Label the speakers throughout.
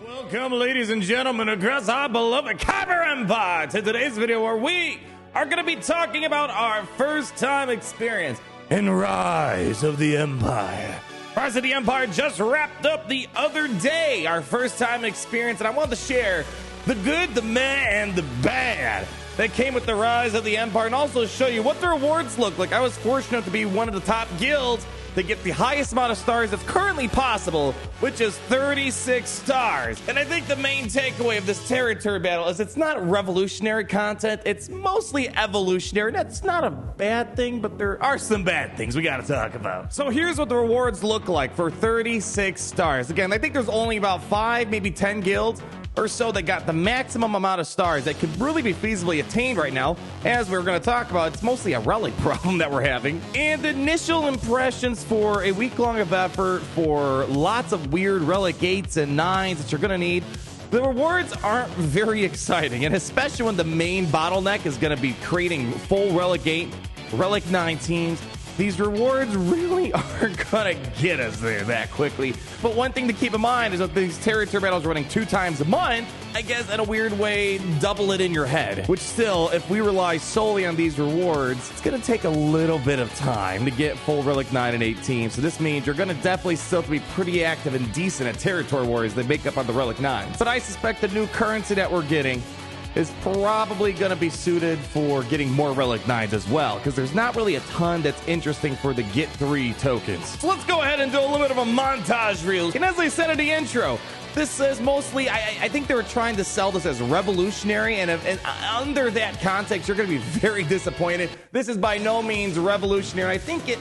Speaker 1: Welcome, ladies and gentlemen, across our beloved Kyber Empire to today's video where we are going to be talking about our first time experience in Rise of the Empire. Rise of the Empire just wrapped up the other day, our first time experience, and I want to share the good, the meh, and the bad that came with the Rise of the Empire, and also show you what the rewards look like. I was fortunate to be one of the top guilds to get the highest amount of stars that's currently possible, which is 36 stars. And I think the main takeaway of this territory battle is it's not revolutionary content, it's mostly evolutionary. That's not a bad thing, but there are some bad things we gotta talk about. So here's what the rewards look like for 36 stars. Again, I think there's only about 5, maybe 10 guilds or so that got the maximum amount of stars that could really be feasibly attained right now. As we're going to talk about, it's mostly a relic problem that we're having. And initial impressions for a week-long event for lots of weird relic 8s and 9s that you're going to need. The rewards aren't very exciting, and especially when the main bottleneck is going to be creating full relic 8, relic 9 teams. These rewards really aren't gonna get us there that quickly. But one thing to keep in mind is that these territory battles are running 2 times a month. I guess in a weird way, double it in your head. Which still, if we rely solely on these rewards, it's gonna take a little bit of time to get full Relic 9 and 8 teams. So this means you're gonna definitely still have to be pretty active and decent at territory wars that make up on the Relic 9. But I suspect the new currency that we're getting is probably going to be suited for getting more Relic 9s as well, because there's not really a ton that's interesting for the Get 3 tokens. So let's go ahead and do a little bit of a montage reel. And as I said in the intro, this is mostly, I think they were trying to sell this as revolutionary, and under that context, you're going to be very disappointed. This is by no means revolutionary. I think it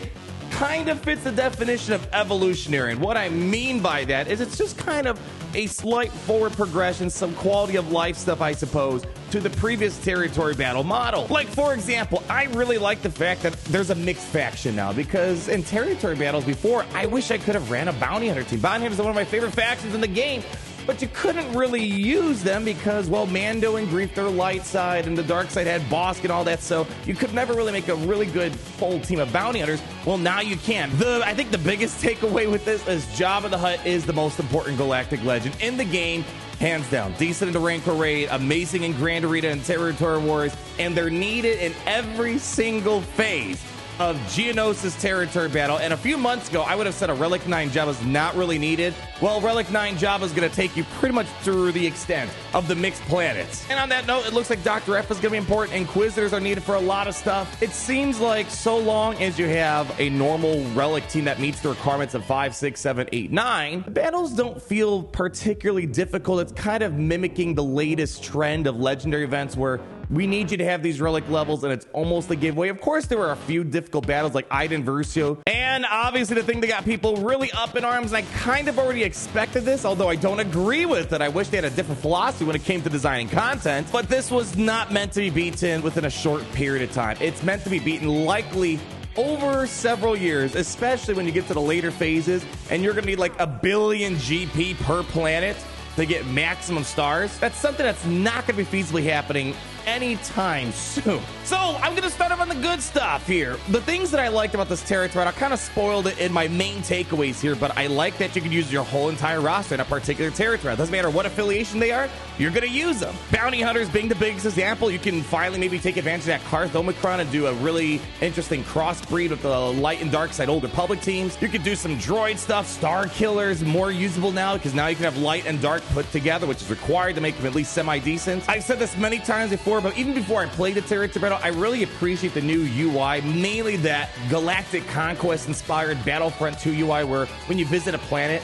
Speaker 1: kind of fits the definition of evolutionary, and what I mean by that is it's just kind of a slight forward progression, some quality of life stuff, I suppose, to the previous territory battle model. Like, for example, I really like the fact that there's a mixed faction now, because in territory battles before, I wish I could have ran a bounty hunter team. Bounty hunters are one of my favorite factions in the game, but you couldn't really use them because, well, Mando and Grief, their light side, and the dark side had Bosk and all that, so you could never really make a really good full team of bounty hunters. Well, now you can. I think the biggest takeaway with this is Jabba the Hutt is the most important galactic legend in the game, hands down. Decent in the Rancor Raid, amazing in Grand Arena and Territory Wars, and they're needed in every single phase of Geonosis territory battle. And a few months ago, I would have said a Relic 9 Jabba's not really needed. Well, Relic 9 Jabba's going to take you pretty much through the extent of the mixed planets. And on that note, it looks like Dr. F is going to be important. Inquisitors are needed for a lot of stuff. It seems like so long as you have a normal Relic team that meets the requirements of 5, 6, 7, 8, 9, the battles don't feel particularly difficult. It's kind of mimicking the latest trend of legendary events where we need you to have these relic levels, and it's almost a giveaway. Of course, there were a few difficult battles like Iden Versio, and obviously the thing that got people really up in arms, and I kind of already expected this, although I don't agree with it. I wish they had a different philosophy when it came to designing content, but this was not meant to be beaten within a short period of time. It's meant to be beaten likely over several years, especially when you get to the later phases, and you're going to need like 1 billion GP per planet to get maximum stars. That's something that's not going to be feasibly happening anytime soon. So I'm going to start off on the good stuff here. The things that I liked about this territory, I kind of spoiled it in my main takeaways here, but I like that you can use your whole entire roster in a particular territory. It doesn't matter what affiliation they are, you're going to use them. Bounty hunters being the biggest example, you can finally maybe take advantage of that Karth Omicron and do a really interesting crossbreed with the light and dark side Old Republic teams. You could do some droid stuff. Star Killers more usable now, because now you can have light and dark put together, which is required to make them at least semi-decent. I've said this many times before, but even before I played the territory battle, I really appreciate the new UI, mainly that Galactic Conquest inspired Battlefront 2 UI, where when you visit a planet,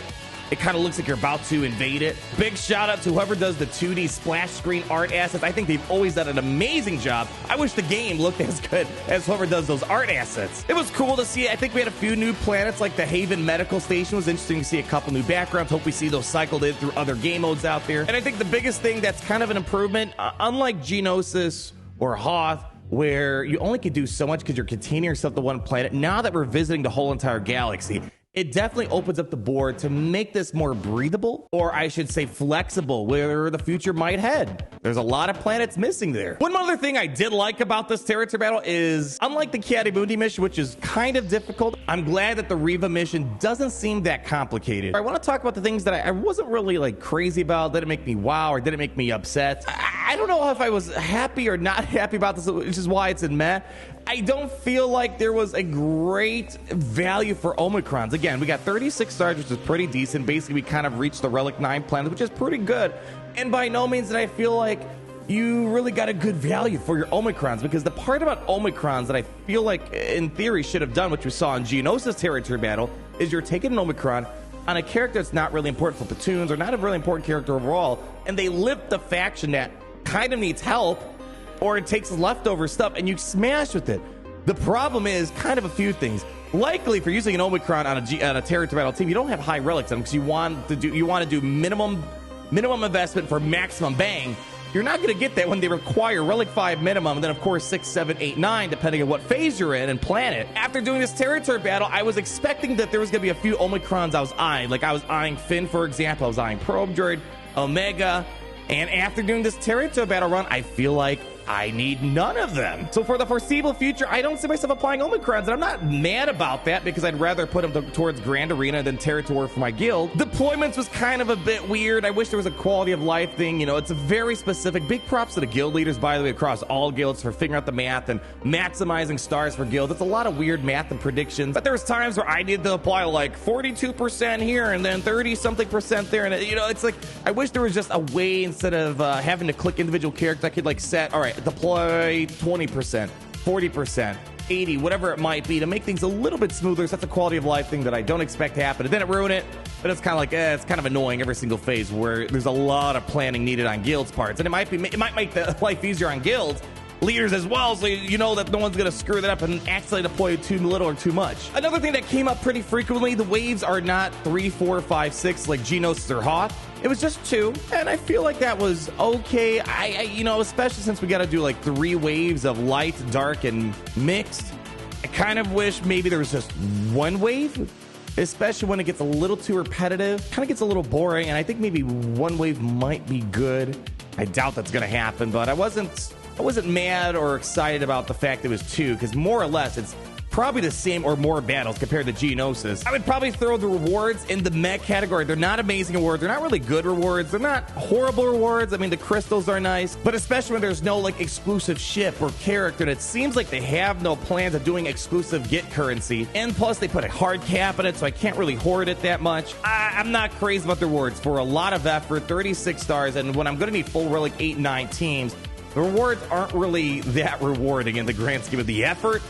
Speaker 1: it kind of looks like you're about to invade it. Big shout out to whoever does the 2D splash screen art assets. I think they've always done an amazing job. I wish the game looked as good as whoever does those art assets. It was cool to see. I think we had a few new planets, like the Haven Medical Station was interesting to see a couple new backgrounds. Hope we see those cycled in through other game modes out there. And I think the biggest thing that's kind of an improvement, unlike Geonosis or Hoth, where you only could do so much because you're containing yourself to one planet, now that we're visiting the whole entire galaxy, it definitely opens up the board to make this more breathable, or I should say flexible, where the future might head. There's a lot of planets missing there. One other thing I did like about this territory battle is, unlike the Kiadimundi mission, which is kind of difficult, I'm glad that the Riva mission doesn't seem that complicated. I want to talk about the things that I wasn't really like crazy about. Did it make me wow or did it make me upset? I don't know if I was happy or not happy about this, which is why it's in meh. I don't feel like there was a great value for Omicrons. Again, we got 36 stars, which is pretty decent. Basically, we kind of reached the Relic 9 planet, which is pretty good. And by no means did I feel like you really got a good value for your Omicrons, because the part about Omicrons that I feel like in theory should have done, which we saw in Geonosis territory battle, is you're taking an Omicron on a character that's not really important for platoons or not a really important character overall, and they lift the faction that kind of needs help, or it takes leftover stuff and you smash with it. The problem is kind of a few things. Likely, if you're using an Omicron on a territory battle team, you don't have high relics on them because you want to do minimum investment for maximum bang. You're not going to get that when they require Relic 5 minimum, and then of course 6, 7, 8, 9, depending on what phase you're in and planet. After doing this territory battle, I was expecting that there was going to be a few Omicrons I was eyeing. Like I was eyeing Finn, for example. I was eyeing Probe Droid, Omega. And after doing this territory battle run, I feel like I need none of them. So for the foreseeable future, I don't see myself applying Omicrons, and I'm not mad about that because I'd rather put them towards Grand Arena than Territory for my guild. Deployments was kind of a bit weird. I wish there was a quality of life thing. You know, it's a very specific. Big props to the guild leaders, by the way, across all guilds for figuring out the math and maximizing stars for guilds. It's a lot of weird math and predictions, but there was times where I needed to apply like 42% here and then 30-something% there. And, you know, it's like, I wish there was just a way instead of having to click individual characters, I could like set, all right, deploy 20%, 40%, 80, whatever it might be, to make things a little bit smoother. So that's a quality of life thing that I don't expect to happen. And then it ruined it. But it's kind of like, it's kind of annoying every single phase where there's a lot of planning needed on guilds parts. And it might make the life easier on guilds leaders as well, so you know that no one's going to screw that up and actually deploy too little or too much. Another thing that came up pretty frequently, the waves are not 3, 4, 5, 6 like Geonosis or Hoth. It was just 2, and I feel like that was okay. You know, especially since we got to do like 3 waves of light, dark, and mixed. I kind of wish maybe there was just 1 wave, especially when it gets a little too repetitive. Kind of gets a little boring, and I think maybe 1 wave might be good. I doubt that's going to happen, but I wasn't mad or excited about the fact that it was 2, because more or less it's probably the same or more battles compared to Geonosis. I would probably throw the rewards in the mech category. They're not amazing rewards. They're not really good rewards. They're not horrible rewards. I mean, the crystals are nice, but especially when there's no like exclusive ship or character, and it seems like they have no plans of doing exclusive get currency. And plus they put a hard cap in it, so I can't really hoard it that much. I'm not crazy about the rewards. For a lot of effort, 36 stars, and when I'm going to need full Relic 8 and 9 teams, the rewards aren't really that rewarding in the grand scheme of the effort,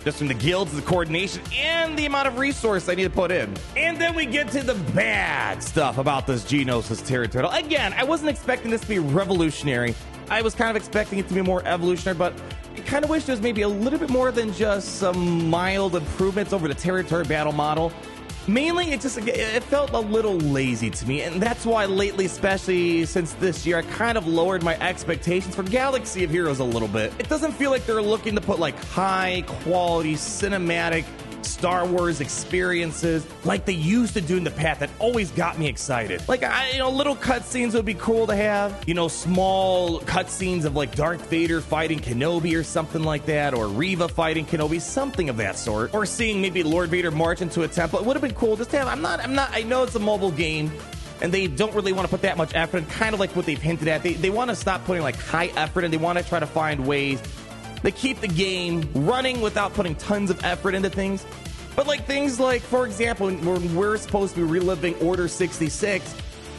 Speaker 1: just from the guilds, the coordination, and the amount of resource I need to put in. And then we get to the bad stuff about this Geonosis territory. Again, I wasn't expecting this to be revolutionary. I was kind of expecting it to be more evolutionary, but I kind of wish there was maybe a little bit more than just some mild improvements over the territory battle model. Mainly, it felt a little lazy to me, and that's why lately, especially since this year, I kind of lowered my expectations for Galaxy of Heroes a little bit. It doesn't feel like they're looking to put like high quality cinematic Star Wars experiences like they used to do in the past that always got me excited. Like, little cutscenes would be cool to have. You know, small cutscenes of like Darth Vader fighting Kenobi or something like that, or Reva fighting Kenobi, something of that sort. Or seeing maybe Lord Vader march into a temple. It would have been cool just to have. I know it's a mobile game, and they don't really want to put that much effort in, kind of like what they've hinted at. They want to stop putting like high effort, and they want to try to find ways they keep the game running without putting tons of effort into things. But like things like, for example, when we're supposed to be reliving Order 66,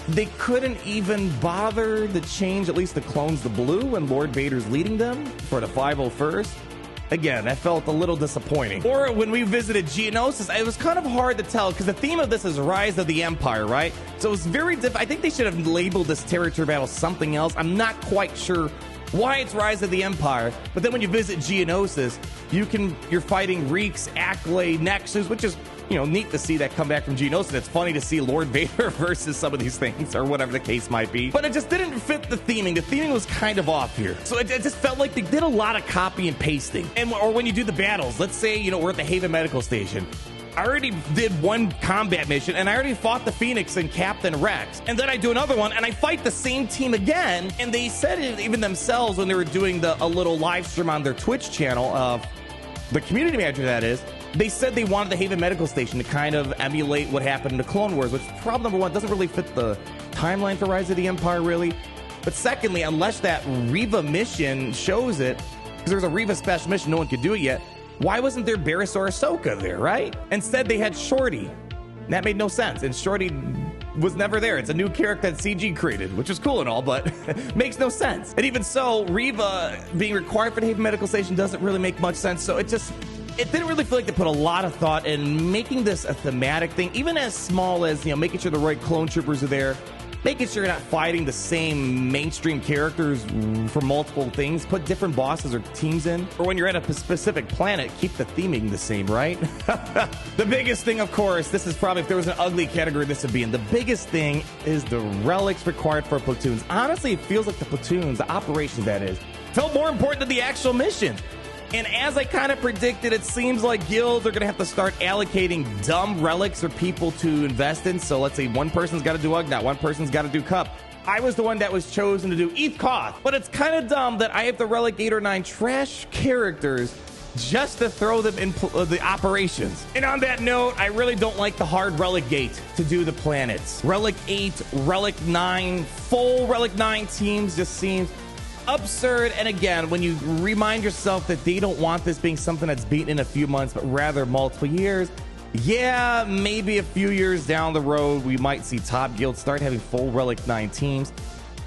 Speaker 1: they couldn't even bother to change at least the clones to blue when Lord Vader's leading them for the 501st. Again, that felt a little disappointing. Or when we visited Geonosis, it was kind of hard to tell because the theme of this is Rise of the Empire, right? So it was very I think they should have labeled this territory battle something else. I'm not quite sure why it's Rise of the Empire, but then when you visit Geonosis, you're fighting Reeks, Acklay, Nexus, which is, neat to see that come back from Geonosis. It's funny to see Lord Vader versus some of these things, or whatever the case might be. But it just didn't fit the theming. The theming was kind of off here. So it just felt like they did a lot of copy and pasting. Or when you do the battles, let's say, we're at the Haven Medical Station. I already did one combat mission, and I already fought the Phoenix and Captain Rex. And then I do another one, and I fight the same team again. And they said it even themselves when they were doing a little live stream on their Twitch channel, the community manager that is. They said they wanted the Haven Medical Station to kind of emulate what happened in the Clone Wars, which problem number one, doesn't really fit the timeline for Rise of the Empire, really. But secondly, unless that Reva mission shows it, because there's a Reva special mission, no one could do it yet, why wasn't there Barriss or Ahsoka there, right? Instead, they had Shorty. That made no sense, and Shorty was never there. It's a new character that CG created, which is cool and all, but makes no sense. And even so, Reva being required for the Haven Medical Station doesn't really make much sense, so it didn't really feel like they put a lot of thought in making this a thematic thing, even as small as, making sure the right clone troopers are there, making sure you're not fighting the same mainstream characters for multiple things, put different bosses or teams in, or when you're at a specific planet, keep the theming the same, right? The biggest thing, of course, this is probably, if there was an ugly category this would be in, the biggest thing is the relics required for platoons. Honestly, it feels like the platoons, the operations that is, felt more important than the actual mission. And as I kind of predicted, it seems like guilds are going to have to start allocating dumb relics for people to invest in. So let's say one person's got to do Ugnaught, one person's got to do Cup. I was the one that was chosen to do ETH Koth. But it's kind of dumb that I have to relic 8 or 9 trash characters just to throw them in the operations. And on that note, I really don't like the hard relic gate to do the planets. Relic 8, Relic 9, full Relic 9 teams just seems absurd. And again, when you remind yourself that they don't want this being something that's beaten in a few months, but rather multiple years, yeah, maybe a few years down the road, we might see top guilds start having full Relic 9 teams.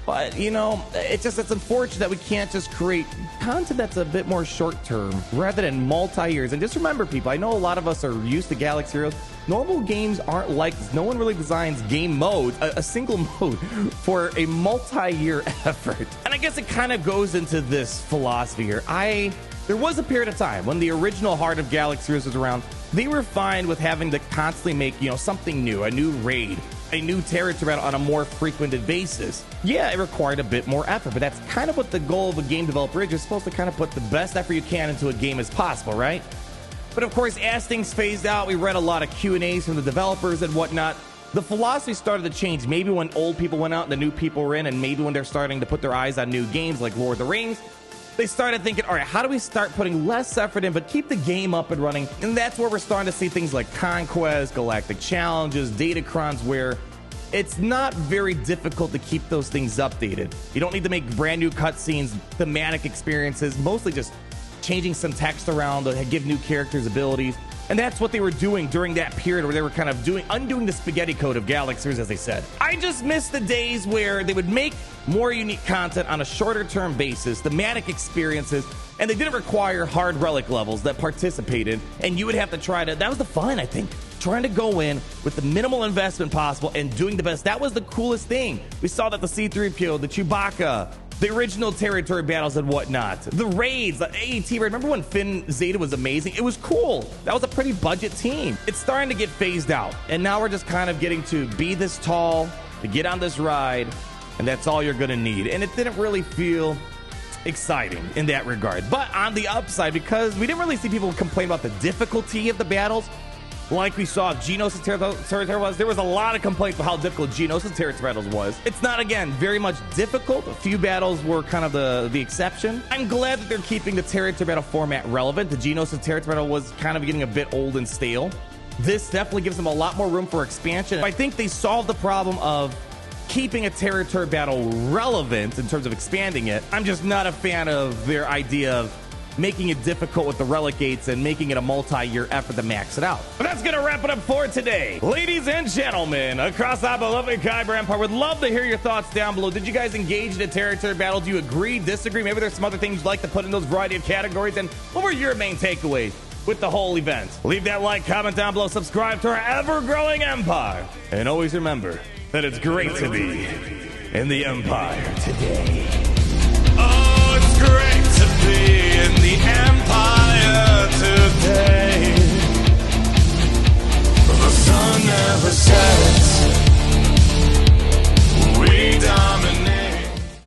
Speaker 1: But, it's unfortunate that we can't just create content that's a bit more short-term rather than multi-years. And just remember, people, I know a lot of us are used to Galaxy Heroes. Normal games aren't like this. No one really designs game mode, a single mode, for a multi-year effort. And I guess it kind of goes into this philosophy here. There was a period of time when the original Heart of Galaxy Heroes was around. They were fine with having to constantly make, something new, a new raid, a new territory on a more frequented basis. Yeah, it required a bit more effort, but that's kind of what the goal of a game developer is. You're supposed to kind of put the best effort you can into a game as possible, right? But of course, as things phased out, we read a lot of Q&As from the developers and whatnot. The philosophy started to change. Maybe when old people went out and the new people were in, and maybe when they're starting to put their eyes on new games like Lord of the Rings, they started thinking, all right, how do we start putting less effort in, but keep the game up and running? And that's where we're starting to see things like Conquest, Galactic Challenges, Datacrons, where it's not very difficult to keep those things updated. You don't need to make brand new cutscenes, thematic experiences, mostly just changing some text around to give new characters abilities. And that's what they were doing during that period where they were kind of undoing the spaghetti code of Galaxies, as they said. I just miss the days where they would make more unique content on a shorter term basis, thematic experiences, and they didn't require hard relic levels that participated, and you would have to that was the fun, I think. Trying to go in with the minimal investment possible and doing the best. That was the coolest thing. We saw that the C-3PO, the Chewbacca, the original territory battles and whatnot, the raids, the AET raid. Remember when Finn Zeta was amazing? It was cool. That was a pretty budget team. It's starting to get phased out, and now we're just kind of getting to be this tall, to get on this ride, and that's all you're gonna need. And it didn't really feel exciting in that regard. But on the upside, because we didn't really see people complain about the difficulty of the battles, like we saw Geonosis territory was, there was a lot of complaints about how difficult Geonosis territory battles was. It's not, again, very much difficult. A few battles were kind of the exception. I'm glad that they're keeping the territory battle format relevant. The Geonosis territory battle was kind of getting a bit old and stale. This definitely gives them a lot more room for expansion. I think they solved the problem of keeping a territory battle relevant in terms of expanding it. I'm just not a fan of their idea of making it difficult with the relic gates and making it a multi-year effort to max it out. But that's gonna wrap it up for today. Ladies and gentlemen, across our beloved Kyber Empire, would love to hear your thoughts down below. Did you guys engage in a territory battle? Do you agree, disagree? Maybe there's some other things you'd like to put in those variety of categories. And what were your main takeaways with the whole event? Leave that like, comment down below, subscribe to our ever-growing empire. And always remember that it's great to be in the Empire today. Oh, it's great to be in the Empire today.